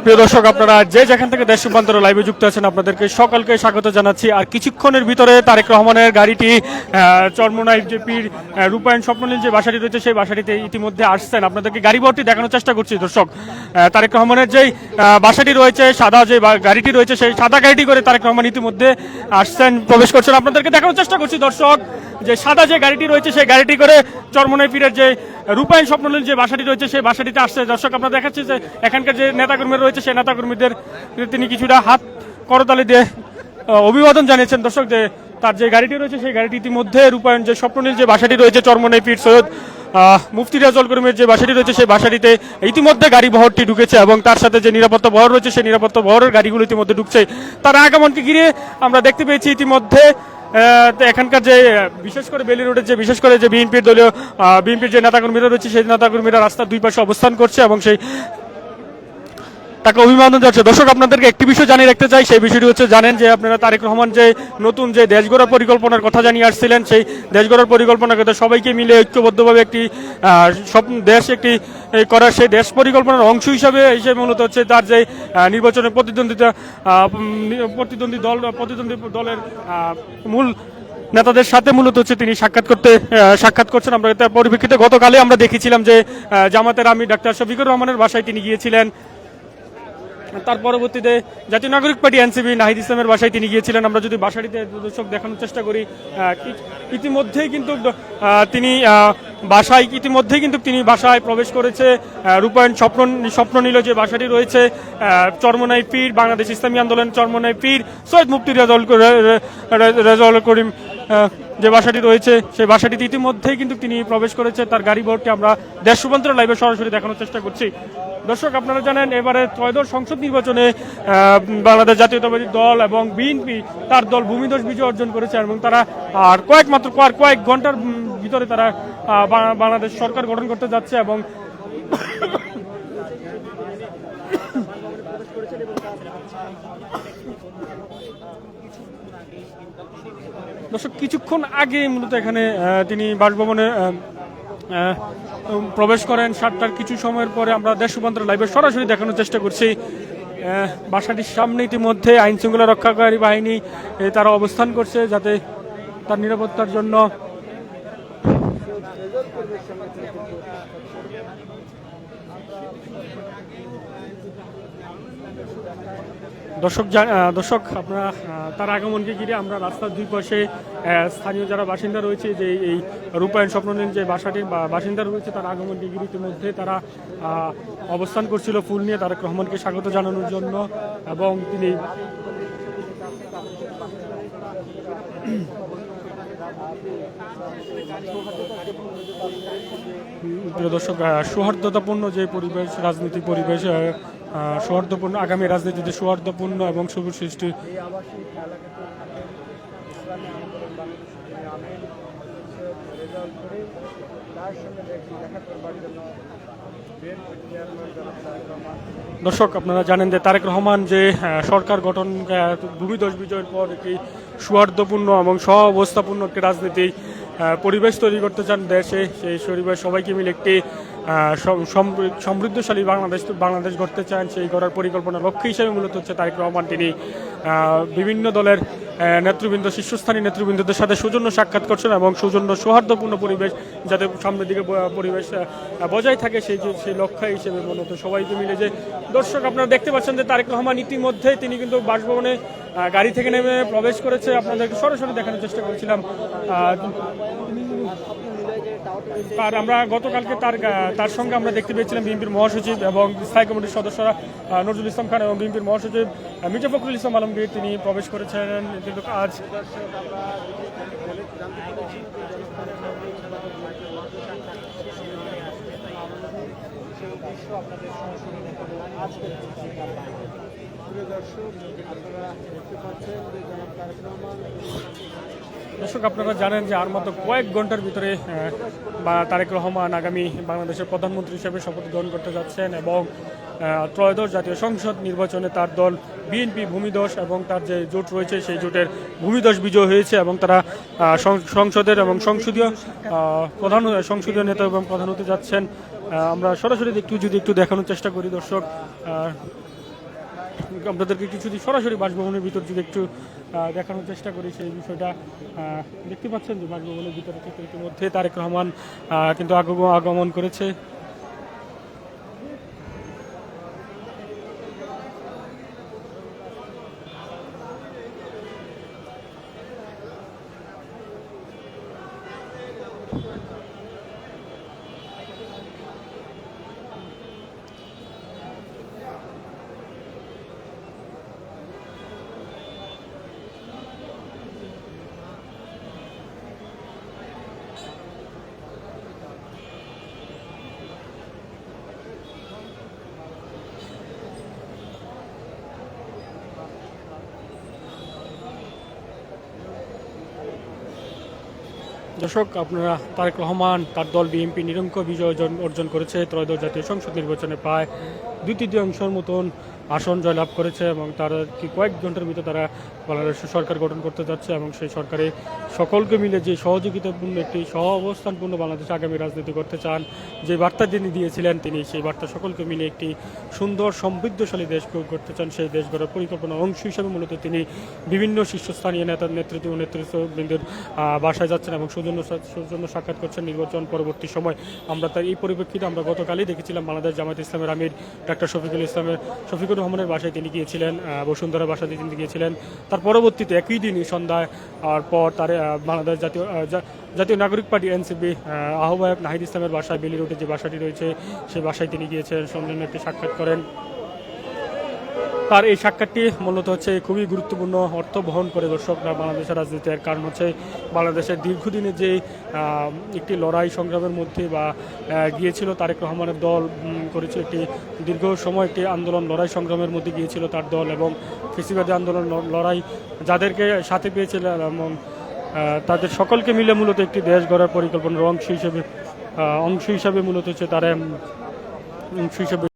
প্রিয় দর্শক, আপনারা যে যেখান থেকে দেশ রূপান্তর লাইভে যুক্ত আছেন আপনাদেরকে সকলকে স্বাগত জানাচ্ছি। আর কিছুক্ষণের ভিতরে তারেক রহমানের গাড়িটি চরমোনাই বিজেপির রূপায়ণ স্বপ্ননীল যে বাসাটি রয়েছে সেই বাসাটিতে ইতিমধ্যে আসছেন। আপনাদেরকে গাড়ি বহরটি দেখানোর চেষ্টা করছি দর্শক। তারেক রহমানের যেই বাসাটি রয়েছে, সাদা যে গাড়িটি রয়েছে, সেই সাদা গাড়িটি করে তারেক রহমান ইতিমধ্যে আসছেন, প্রবেশ করছেন। আপনাদেরকে দেখানোর চেষ্টা করছি দর্শক যে সাদা যে গাড়িটি রয়েছে সেই গাড়িটি করে চরমোনাই পীরের যে রূপায়ণ স্বপ্ননীল যে বাসাটি রয়েছে সেই বাসাটিতে আসছে। দর্শক, আপনারা দেখাচ্ছি যে এখানকার যে নেতাকর্মী রয়েছে সেই নেতাকর্মীদের তিনি কিছুটা হাত করতালি দিয়ে অভিবাদন জানিয়েছেন। দর্শক, যে তার যে গাড়িটি রয়েছে সেই গাড়িটি ইতিমধ্যে রূপায়ণ যে স্বপ্ননীল যে বাসাটি রয়েছে চরমোনাই পীর সৈয়দ মুফতি রেজাউল করিমের যে বাসাটি রয়েছে সেই বাসাটিতে ইতিমধ্যে গাড়ি বহরটি ঢুকেছে এবং তার সাথে যে নিরাপত্তা বহর রয়েছে সেই নিরাপত্তা বহরের গাড়িগুলো ইতিমধ্যে ঢুকছে। তার আগমনকে ঘিরে আমরা দেখতে পেয়েছি ইতিমধ্যে এখানকার যে বিশেষ করে বেলি রোডের যে বিশেষ করে যে বিএনপির যে নেতাকর্মীরা রয়েছে সেই নেতাকর্মীরা রাস্তার দুই পাশে অবস্থান করছে এবং সেই তাকে অভিবাদন যাচ্ছে। দর্শক, আপনাদেরকে একটি বিষয় জানিয়ে রাখতে চাই, সেই বিষয়টি হচ্ছে জানেন যে আপনারা তারেক রহমান যে নতুন যে দেশ গড়ার পরিকল্পনার কথা জানিয়ে আসছিলেন, সেই দেশ গড়ার পরিকল্পনার কথা সবাইকে মিলে ঐক্যবদ্ধভাবে একটি দেশ একটি করার সেই দেশ পরিকল্পনার অংশ হিসাবে মূলত হচ্ছে তার যে নির্বাচনের প্রতিদ্বন্দ্বী দলের মূল নেতাদের সাথে মূলত হচ্ছে তিনি সাক্ষাৎ করছেন। আমরা তার পরিপ্রেক্ষিতে গতকালে আমরা দেখেছিলাম যে জামাতের আমির ডাক্তার শফিকুর রহমানের বাসায় তিনি গিয়েছিলেন। তার পরবর্তীতে জাতীয় নাগরিক পার্টি এনসিপি নাহিদ ইসলামের বাসায় তিনি গিয়েছিলেন। আমরা যদি বাসাটিতে দর্শক দেখানোর চেষ্টা করি, ইতিমধ্যেই কিন্তু তিনি বাসায় প্রবেশ করেছে। রূপায়ণ স্বপ্ননীল যে বাসাটি রয়েছে চরমোনাই পীর বাংলাদেশ ইসলামী আন্দোলন চরমোনাই পীর সৈয়দ মুফতি রেজাউল করিম যে বাসাটি রয়েছে সেই বাসাটিতে ইতিমধ্যেই কিন্তু তিনি প্রবেশ করেছে। তার গাড়ি বহরটি আমরা দেশ রূপান্তর লাইভে সরাসরি দেখানোর চেষ্টা করছি। দর্শক, আপনারা জানেন এবারে ত্রয়োদশ সংসদ নির্বাচনে বাংলাদেশ জাতীয়তাবাদী দল এবং বিএনপি তার দল ভূমিধস বিজয় অর্জন করেছে এবং তারা আর কয়েক ঘন্টার ভিতরে তারা বাংলাদেশ সরকার গঠন করতে যাচ্ছে এবং দর্শক, কিছুক্ষণ আগে মূলত এখানে তিনি বাসভবনে প্রবেশ করেন। 7টার কিছু সময়ের পরে আমরা দেশ রূপান্তর লাইভে সরাসরি দেখানোর চেষ্টা করছি। বাসাটির সামনে ইতিমধ্যে আইন শৃঙ্খলা রক্ষাকারী বাহিনী তারা অবস্থান করছে যাতে তার নিরাপত্তার জন্য। দর্শক, আপনারা তার আগমনকে ঘিরে আমরা রাস্তার দুই পাশে স্থানীয় যারা বাসিন্দা রয়েছে যে এই রূপায়ণ স্বপ্ননীল যে বাসাটির বাসিন্দা রয়েছে তার আগমনকে ঘিরে ইতিমধ্যে তারা অবস্থান করছিল ফুল নিয়ে তারেক রহমানকে স্বাগত জানানোর জন্য এবং তিনি প্রিয় দর্শক, সৌহার্দ্যতাপূর্ণ যে পরিবেশ, রাজনৈতিক পরিবেশ, সৌহার্দ্যপূর্ণ আগামী রাজনীতিতে সৌহার্দ্যপূর্ণ এবং সবুজ সৃষ্টি দর্শক, আপনারা জানেন যে তারেক রহমান যে সরকার গঠন ভূমিধস বিজয়ের পর একটি সৌহার্দ্যপূর্ণ এবং সহাবস্থাপূর্ণ একটি রাজনীতি পরিবেশ তৈরি করতে চান দেশে। সেই পরিবেশ সবাইকে মিলে একটি সমৃদ্ধশালী বাংলাদেশ গড়তে চান। সেই গড়ার পরিকল্পনা লক্ষ্য হিসেবে মূলত হচ্ছে তারেক রহমান তিনি বিভিন্ন দলের নেতৃবৃন্দ, শীর্ষস্থানীয় নেতৃবৃন্দদের সাথে সৌজন্য সাক্ষাৎ করছেন এবং সৌজন্য সৌহার্দ্যপূর্ণ পরিবেশ যাতে সামনের দিকে পরিবেশ বজায় থাকে সেই লক্ষ্য হিসেবে মূলত সবাইকে মিলে যে দর্শক, আপনারা দেখতে পাচ্ছেন যে তারেক রহমান ইতিমধ্যে তিনি কিন্তু বাসভবনে গাড়ি থেকে নেমে প্রবেশ করেছে। আপনাদেরকে সরাসরি দেখানোর চেষ্টা করেছিলাম। আর আমরা গতকালকে তার সঙ্গে আমরা দেখতে পেয়েছিলাম বিএনপির মহাসচিব এবং স্থায়ী কমিটির সদস্যরা নজরুল ইসলাম খান এবং বিএনপির মহাসচিব মির্জা ফখরুল ইসলাম আলমগীর তিনি প্রবেশ করেছেন। কিন্তু আজ দর্শক, আপনারা জানেন যে আর মাত্র কয়েক ঘন্টার ভিতরে তারেক রহমান আগামী বাংলাদেশের প্রধানমন্ত্রী হিসেবে শপথ গ্রহণ করতে যাচ্ছেন এবং ত্রয়োদশ জাতীয় সংসদ নির্বাচনে তার দল বিএনপি ভূমিধস এবং তার যে জোট রয়েছে সেই জোটের ভূমিধস বিজয় হয়েছে এবং তারা সংসদের এবং সংসদীয় নেতা এবং প্রধান হতে যাচ্ছেন। আমরা সরাসরি যদি একটু দেখানোর চেষ্টা করি দর্শক, আপনাদেরকে কিছু যদি সরাসরি বাসভবনের ভিতর যদি একটু দেখানোর চেষ্টা করি সেই বিষয়টা। দেখতে পাচ্ছেন যে বাসভবনের ভিতরে কিন্তু ইতিমধ্যে তারেক রহমান কিন্তু আগমন করেছে। দর্শক, আপনারা তারেক রহমান তার দল বিএনপি নিরঙ্কুশ বিজয় অর্জন করেছে। ত্রয়োদশ জাতীয় সংসদ নির্বাচনে প্রায় 2/3 মতন আসন জয়লাভ করেছে এবং তার কয়েক ঘন্টার ভিতরে তারা বাংলাদেশের সরকার গঠন করতে যাচ্ছে এবং সেই সরকারে সকলকে মিলে যে সহযোগিতাপূর্ণ একটি সহ অবস্থানপূর্ণ বাংলাদেশে আগামী রাজনীতি করতে চান, যে বার্তা তিনি দিয়েছিলেন, তিনি সেই বার্তা সকলকে মিলে একটি সুন্দর সমৃদ্ধশালী দেশ করতে চান। সেই দেশ গড়ার পরিকল্পনার অংশ হিসাবে মূলত তিনি বিভিন্ন শীর্ষস্থানীয় নেতৃবৃন্দের বাসায় যাচ্ছেন এবং সৌজন্য সাক্ষাৎ করছেন নির্বাচন পরবর্তী সময়। আমরা তার এই পরিপ্রেক্ষিতে আমরা গতকালই দেখেছিলাম বাংলাদেশ জামায়াত ইসলামের আমির ডক্টর শফিকুর রহমানের বাসায় তিনি গিয়েছিলেন, বসুন্ধরা বাসায় তিনি গিয়েছিলেন। তার পরবর্তীতে একই দিনই সন্ধ্যায় পর তার বাংলাদেশ জাতীয় নাগরিক পার্টি এনসিপি আহ্বায়ক নাহিদ ইসলামের বাসায় বেলি রোডে যে বাসাটি রয়েছে সেই বাসায় তিনি গিয়েছেন, সৌজন্য একটি সাক্ষাৎ করেন। তার এই সাক্ষাৎটি মূলত হচ্ছে খুবই গুরুত্বপূর্ণ অর্থ বহন করে দর্শকরা বাংলাদেশের রাজনীতির কারণ হচ্ছে বাংলাদেশের দীর্ঘদিনের যে একটি লড়াই সংগ্রামের মধ্যে বা গিয়েছিল তারেক রহমানের দল করেছে একটি দীর্ঘ সময় একটি আন্দোলন লড়াই সংগ্রামের মধ্যে গিয়েছিল তার দল এবং ফেসিবাদী আন্দোলন লড়াই যাদেরকে সাথে পেয়েছিলেন এবং তাদের সকলকে মিলে মূলত একটি দেশ গড়ার পরিকল্পনার অংশ হিসেবে মূলত হচ্ছে তারা অংশ হিসেবে